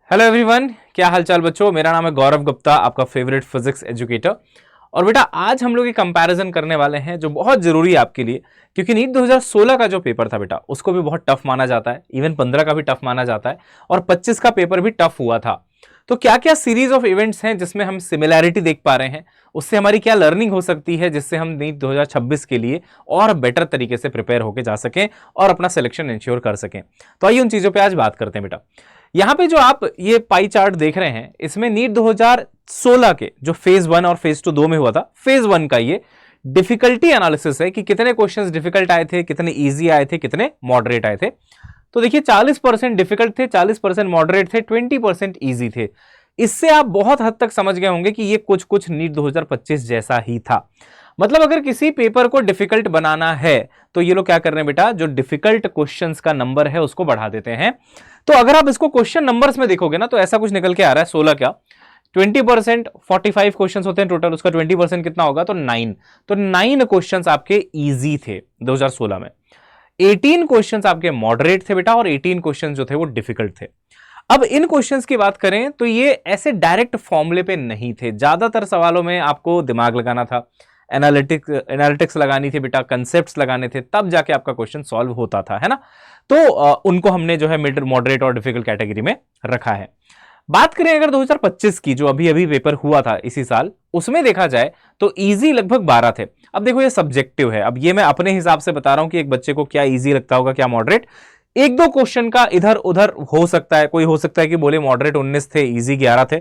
Hello everyone, क्या हालचाल बच्चों। मेरा नाम है गौरव गुप्ता, आपका फेवरेट फिजिक्स एजुकेटर। और बेटा आज हम लोग ये कंपैरिजन करने वाले हैं जो बहुत जरूरी है आपके लिए, क्योंकि नीट 2016 का जो पेपर था बेटा उसको भी बहुत टफ माना जाता है, इवन 15 का भी टफ माना जाता है और 25 का पेपर भी टफ हुआ था। तो क्या क्या सीरीज ऑफ इवेंट्स हैं जिसमें हम सिमिलैरिटी देख पा रहे हैं, उससे हमारी क्या लर्निंग हो सकती है जिससे हम नीट 2026 के लिए और बेटर तरीके से प्रिपेयर होकर जा सकें और अपना सिलेक्शन इंश्योर कर सकें। तो आइए उन चीजों पे आज बात करते हैं बेटा। यहां पे जो आप ये पाई चार्ट देख रहे हैं, इसमें नीट 2016 के जो फेज 1 और फेज 2 दो में हुआ था, फेज 1 का ये डिफिकल्टी एनालिसिस है कि कितने क्वेश्चंस डिफिकल्ट आए थे, कितने इजी आए थे, कितने मॉडरेट आए थे। तो देखिए 40% डिफिकल्ट थे, 40% मॉडरेट थे, 20% इजी थे। इससे आप बहुत हद तक समझ गए होंगे कि ये कुछ कुछ नीट 2025 जैसा ही था। मतलब अगर किसी पेपर को डिफिकल्ट बनाना है तो ये लोग क्या कर रहे हैं बेटा, जो डिफिकल्ट क्वेश्चंस का नंबर है उसको बढ़ा देते हैं। तो अगर आप इसको क्वेश्चन नंबर्स में देखोगे ना तो ऐसा कुछ निकल के आ रहा है, 16 क्या 20%, 45 क्वेश्चंस होते हैं टोटल, उसका 20% कितना होगा तो 9। तो 9 क्वेश्चंस आपके इजी थे 2016 में, 18 क्वेश्चंस आपके मॉडरेट थे बेटा और 18 क्वेश्चंस जो थे वो डिफिकल्ट थे। अब इन क्वेश्चंस की बात करें तो ये ऐसे डायरेक्ट फॉर्मूले पे नहीं थे, ज्यादातर सवालों में आपको दिमाग लगाना था, एनालिटिक्स लगानी थी बेटा, कंसेप्ट्स लगाने थे, तब जाके आपका क्वेश्चन सॉल्व होता था, है ना। तो उनको हमने जो है मिड, मॉडरेट और डिफिकल्ट कैटेगरी में रखा है। बात करें अगर 2025 की, जो अभी अभी पेपर हुआ था इसी साल, उसमें देखा जाए तो इजी लगभग 12 थे। अब देखो ये सब्जेक्टिव है, अब ये मैं अपने हिसाब से बता रहा हूं कि एक बच्चे को क्या इजी लगता होगा, क्या मॉडरेट। एक दो क्वेश्चन का इधर उधर हो सकता है, कोई हो सकता है कि बोले मॉडरेट 19 थे, इजी 11 थे,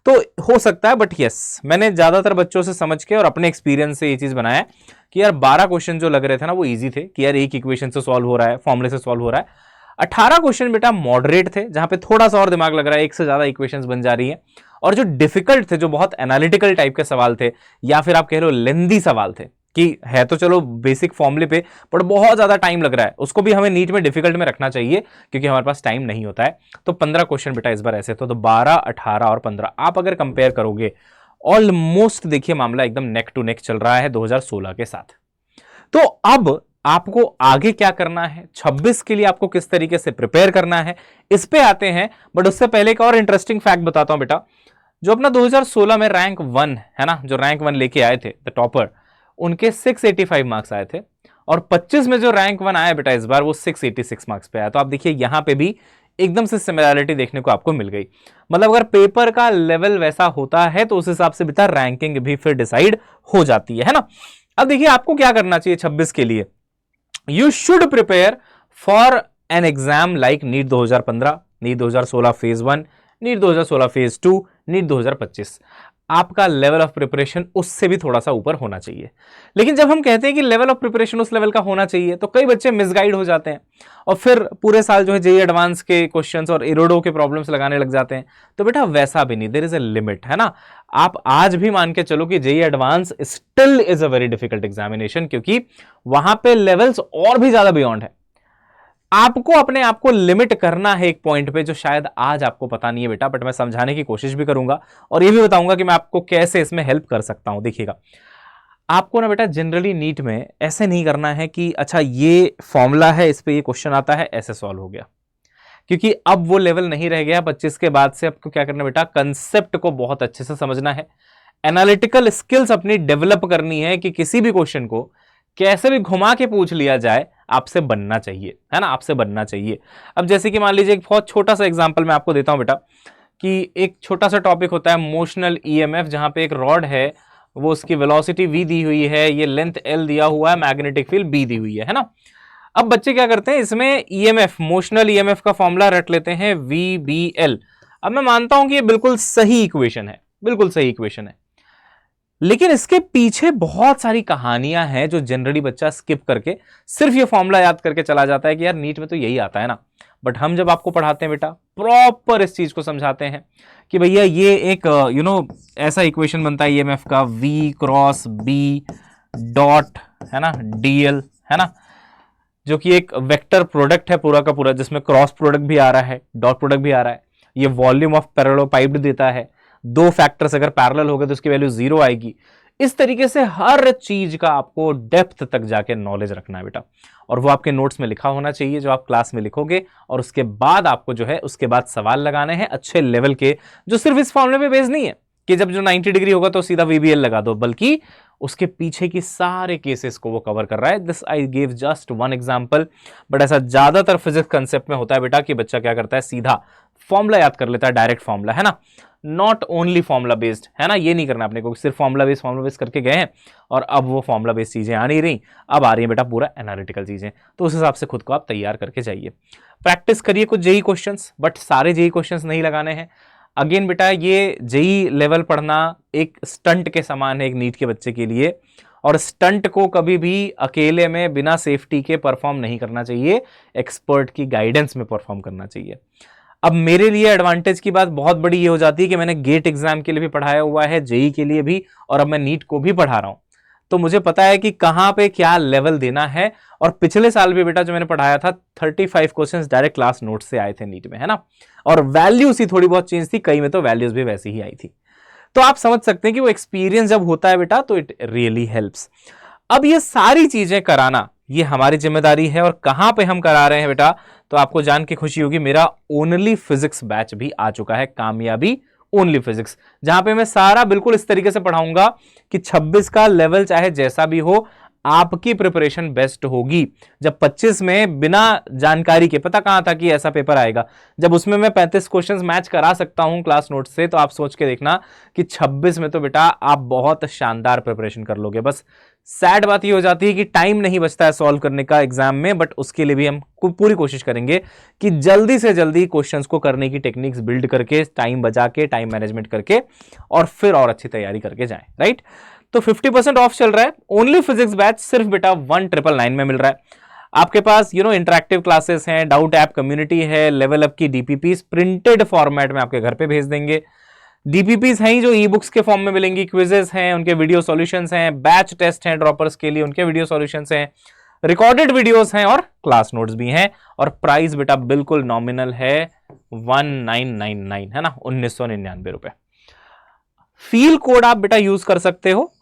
तो हो सकता है। बट यस, मैंने ज्यादातर बच्चों से समझ के और अपने एक्सपीरियंस से ये चीज बनाया कि यार 12 क्वेश्चन जो लग रहे थे ना वो इजी थे, कि यार एक इक्वेशन से सॉल्व हो रहा है, फॉर्मूले से सॉल्व हो रहा है। 18 क्वेश्चन बेटा मॉडरेट थे, जहां पे थोड़ा सा और दिमाग लग रहा है, एक से ज्यादा इक्वेशंस बन जा रही है। और जो डिफिकल्ट थे, जो बहुत एनालिटिकल टाइप के सवाल थे, या फिर आप कह लो लेंदी सवाल थे, कि है तो चलो बेसिक फॉर्मूले पे पर बहुत ज्यादा टाइम लग रहा है, उसको भी हमें नीट में डिफिकल्ट में रखना चाहिए क्योंकि हमारे पास टाइम नहीं होता है। तो 15 क्वेश्चन बेटा इस बार ऐसे तो 12, 18 और 15 आप अगर कंपेयर करोगे, ऑलमोस्ट देखिए मामला एकदम नेक टू नेक चल रहा है 2016 के साथ। तो अब आपको आगे क्या करना है, 26 के लिए आपको किस तरीके से प्रिपेयर करना है, इस पे आते हैं। बट उससे पहले एक और इंटरेस्टिंग फैक्ट बताता हूं बेटा। जो अपना 2016 में रैंक 1 है ना, जो रैंक 1 लेके आए थे द टॉपर, उनके 685 मार्क्स आए थे। और 25 में जो रैंक 1 आया बेटा इस बार, वो 686 मार्क्स पे आया। तो आप देखिए यहां पे भी एकदम से सिमिलैरिटी देखने को आपको मिल गई। मतलब अगर पेपर का लेवल वैसा होता है तो उस हिसाब से बेटा रैंकिंग भी फिर डिसाइड हो जाती है ना। अब देखिए आपको क्या करना चाहिए 26 के लिए। You should prepare for an exam like NEET 2015, NEET 2016 phase 1, NEET 2016 phase 2, NEET 2025। आपका लेवल ऑफ प्रिपरेशन उससे भी थोड़ा सा ऊपर होना चाहिए। लेकिन जब हम कहते हैं कि लेवल ऑफ प्रिपरेशन उस लेवल का होना चाहिए, तो कई बच्चे मिसगाइड हो जाते हैं और फिर पूरे साल जो है जेईई एडवांस के क्वेश्चंस और इरोडो के प्रॉब्लम्स लगाने लग जाते हैं। तो बेटा वैसा भी नहीं, देयर इज अ लिमिट, है ना। आप आज भी मान के चलो कि JEE advance still is a very difficult examination, क्योंकि वहां पे लेवल्स और भी ज्यादा बियॉन्ड है। आपको अपने आप को लिमिट करना है एक पॉइंट पे, जो शायद आज आपको पता नहीं है बेटा, बट मैं समझाने की कोशिश भी करूंगा और ये भी बताऊंगा कि मैं आपको कैसे इसमें हेल्प कर सकता हूं। देखिएगा आपको ना बेटा जनरली नीट में ऐसे नहीं करना है कि अच्छा ये फॉर्मूला है, इस पे ये क्वेश्चन आता है, ऐसे सॉल्व हो गया, क्योंकि अब वो लेवल नहीं रह गया 25 के बाद से। आपको क्या करना बेटा, कंसेप्ट को बहुत अच्छे से समझना है, एनालिटिकल स्किल्स अपनी डेवलप करनी है कि किसी भी क्वेश्चन को कैसे भी घुमा के पूछ लिया जाए, आपसे बनना चाहिए, है ना, आपसे बनना चाहिए। अब जैसे कि मान लीजिए एक बहुत छोटा सा एग्जांपल मैं आपको देता हूं बेटा, कि एक छोटा सा टॉपिक होता है मोशनल ईएमएफ, जहां पे एक रॉड है, वो उसकी वेलोसिटी v दी हुई है, ये लेंथ l दिया हुआ है, मैग्नेटिक फील्ड b दी हुई है ना। अब बच्चे क्या करते हैं, इसमें ईएमएफ, मोशनल ईएमएफ का फॉर्मूला रट लेते हैं VBL। अब मैं मानता हूं कि ये बिल्कुल सही इक्वेशन है, बिल्कुल सही इक्वेशन है, लेकिन इसके पीछे बहुत सारी कहानियां हैं जो जनरली बच्चा स्किप करके सिर्फ ये फॉर्मूला याद करके चला जाता है कि यार नीट में तो यही आता है ना। बट हम जब आपको पढ़ाते हैं बेटा, प्रॉपर इस चीज को समझाते हैं कि भैया ये एक ऐसा इक्वेशन बनता है ईएमएफ का, V क्रॉस B डॉट, है ना, DL, है ना, जो कि एक वेक्टर प्रोडक्ट है पूरा का पूरा, जिसमें क्रॉस प्रोडक्ट भी आ रहा है, डॉट प्रोडक्ट भी आ रहा है। ये वॉल्यूम ऑफ पैरेललोपाइप्ड देता है, दो फैक्टर्स अगर पैरेलल हो गए तो उसकी वैल्यू 0 आएगी। इस तरीके से हर चीज का आपको डेप्थ तक जाके नॉलेज रखना है बेटा, और वो आपके नोट्स में लिखा होना चाहिए जो आप क्लास में लिखोगे, और उसके बाद आपको जो है उसके बाद सवाल लगाने हैं अच्छे लेवल के, जो सिर्फ इस फॉर्मूले पे बेस्ड नहीं है कि जब जो 90 डिग्री होगा तो सीधा वीबीएल लगा दो, बल्कि उसके पीछे की सारे केसेस को वो कवर कर रहा है। This I give just one example, but ऐसा ज्यादातर फिजिक्स कंसेप्ट में होता है बेटा कि बच्चा क्या करता है, सीधा फॉर्मूला याद कर लेता है, डायरेक्ट फॉर्मूला, है ना, नॉट ओनली फॉर्मूला बेस्ड, है ना, ये नहीं करना अपने को सिर्फ फॉर्मूला बेस्ड करके गए हैं और अब वो फॉर्मूला बेस्ड चीजें आ नहीं रही, अब आ रही है बेटा पूरा एनालिटिकल चीजें। तो उस हिसाब से खुद को आप तैयार करके जाइए, प्रैक्टिस करिए कुछ जेई क्वेश्चंस, बट सारे जेई क्वेश्चंस नहीं लगाने हैं। अगेन बेटा ये जेई लेवल पढ़ना एक स्टंट के समान है एक नीट के बच्चे के लिए, और स्टंट को कभी भी अकेले में बिना सेफ्टी के परफॉर्म नहीं करना चाहिए, एक्सपर्ट की गाइडेंस में परफॉर्म करना चाहिए। अब मेरे लिए एडवांटेज की बात बहुत बड़ी ये हो जाती है कि मैंने गेट एग्जाम के लिए भी पढ़ाया हुआ है, जेई के लिए भी, और अब मैं नीट को भी पढ़ा रहा हूं, तो मुझे पता है कि कहां पे क्या लेवल देना है। और पिछले साल भी बेटा जो मैंने पढ़ाया था 35 क्वेश्चंस डायरेक्ट क्लास नोट से आए थे नीट में, है ना, और वैल्यूज ही थोड़ी बहुत चेंज थी, कई में तो वैल्यूज भी वैसी ही आई थी। तो आप समझ सकते हैं कि वो एक्सपीरियंस जब होता है बेटा तो इट रियली हेल्प्स। अब ये सारी चीजें कराना ये हमारी जिम्मेदारी है, और कहां पे हम करा रहे हैं बेटा, तो आपको जान के खुशी होगी मेरा ओनली फिजिक्स बैच भी आ चुका है, कामयाबी ओनली फिजिक्स, जहां पे मैं सारा बिल्कुल इस तरीके से पढ़ाऊंगा कि 26 का लेवल चाहे जैसा भी हो आपकी प्रिपरेशन बेस्ट होगी। जब 25 में बिना जानकारी के, पता कहां था कि ऐसा पेपर आएगा, जब उसमें मैं 35 क्वेश्चंस मैच करा सकता हूं क्लास नोट से, तो आप सोच के देखना कि 26 में तो बेटा आप बहुत शानदार प्रिपरेशन कर लोगे। बस सैड बात ये हो जाती है कि टाइम नहीं बचता है सॉल्व करने का एग्जाम में, बट उसके लिए भी हम पूरी कोशिश करेंगे कि जल्दी से जल्दी क्वेश्चंस को करने की टेक्निक्स बिल्ड करके, टाइम बचा के, टाइम मैनेजमेंट करके, और फिर और अच्छी तैयारी करके जाएं, राइट। तो 50% ऑफ चल रहा है ओनली फिजिक्स बैच, सिर्फ बेटा 1999 में मिल रहा है। आपके पास इंटरैक्टिव क्लासेस हैं, डाउट ऐप कम्युनिटी है, लेवल अप की डीपीपीस प्रिंटेड फॉर्मेट में आपके घर पे भेज देंगे। डीपीपीस हैं जो ई बुक्स के फॉर्म में मिलेंगी, क्विजेस हैं, उनके वीडियो सॉल्यूशंस हैं, बैच टेस्ट हैं ड्रॉपर्स के लिए, उनके वीडियो सॉल्यूशंस हैं, रिकॉर्डेड वीडियोस हैं और क्लास नोट्स भी हैं। और प्राइस बेटा बिल्कुल नॉमिनल है 1999, है ना, 1999 रुपए। फील कोड आप बेटा यूज कर सकते हो,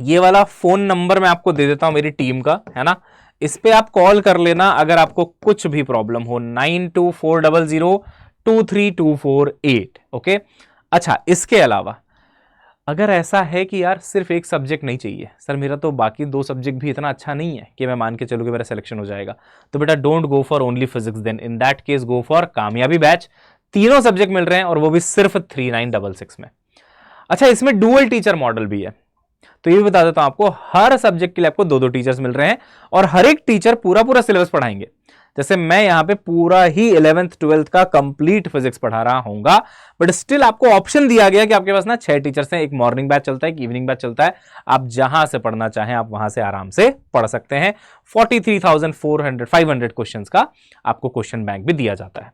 ये वाला फोन नंबर मैं आपको दे देता हूं मेरी टीम का, है ना, इस पे आप कॉल कर लेना अगर आपको कुछ भी प्रॉब्लम हो, 9240023248। ओके, अच्छा इसके अलावा अगर ऐसा है कि यार सिर्फ एक सब्जेक्ट नहीं चाहिए सर, मेरा तो बाकी 2 सब्जेक्ट भी इतना अच्छा नहीं है कि मैं मान के चलूँ कि मेरा सिलेक्शन हो जाएगा, तो बेटा don't go for only physics, then in that case go for कामयाबी बैच। तीनों सब्जेक्ट मिल रहे हैं और वो भी सिर्फ 3966 में। अच्छा इसमें डुअल टीचर मॉडल भी है, तो ये भी बता देता हूं आपको, हर सब्जेक्ट के लिए आपको 2-2 टीचर्स मिल रहे हैं और हर एक टीचर पूरा सिलेबस पढ़ाएंगे। जैसे मैं यहां पे पूरा ही 11th 12th का कंप्लीट फिजिक्स पढ़ा रहा हूंगा, बट स्टिल आपको ऑप्शन दिया गया कि आपके पास ना 6 टीचर्स हैं, एक मॉर्निंग बैच चलता है, एक इवनिंग बैच चलता है, आप जहां से पढ़ना चाहें आप वहां से आराम से पढ़ सकते हैं। 43,500 क्वेश्चंस का आपको क्वेश्चन बैंक भी दिया जाता है।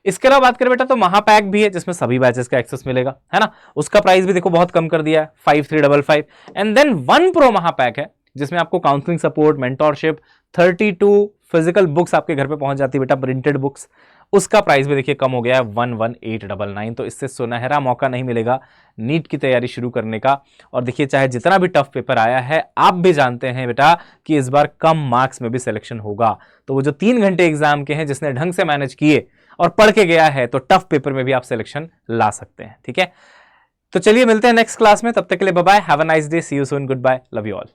इसके अलावा बात करें बेटा तो महापैक भी है जिसमें सभी बैचेस का एक्सेस मिलेगा, है ना, उसका प्राइस भी देखो बहुत कम कर दिया है 5355। एंड देन 1 प्रो महापैक है जिसमें आपको counselling support, mentorship, 32 physical books आपके घर पे पहुंच जाती है बेटा, प्रिंटेड बुक्स, उसका प्राइस भी देखिए कम हो गया है 11899। तो इससे सुनहरा मौका नहीं मिलेगा नीट की तैयारी शुरू करने का। और देखिए चाहे जितना भी टफ पेपर आया है, आप भी जानते हैं बेटा कि इस बार कम मार्क्स में भी सिलेक्शन होगा, तो वो जो 3 घंटे एग्जाम के हैं जिसने ढंग से मैनेज किए और पढ़ के गया है, तो टफ पेपर में भी आप सिलेक्शन ला सकते हैं, ठीक है। तो चलिए मिलते हैं नेक्स्ट क्लास में, तब तक के लिए bye bye, have a nice day, see you soon, goodbye, love you all.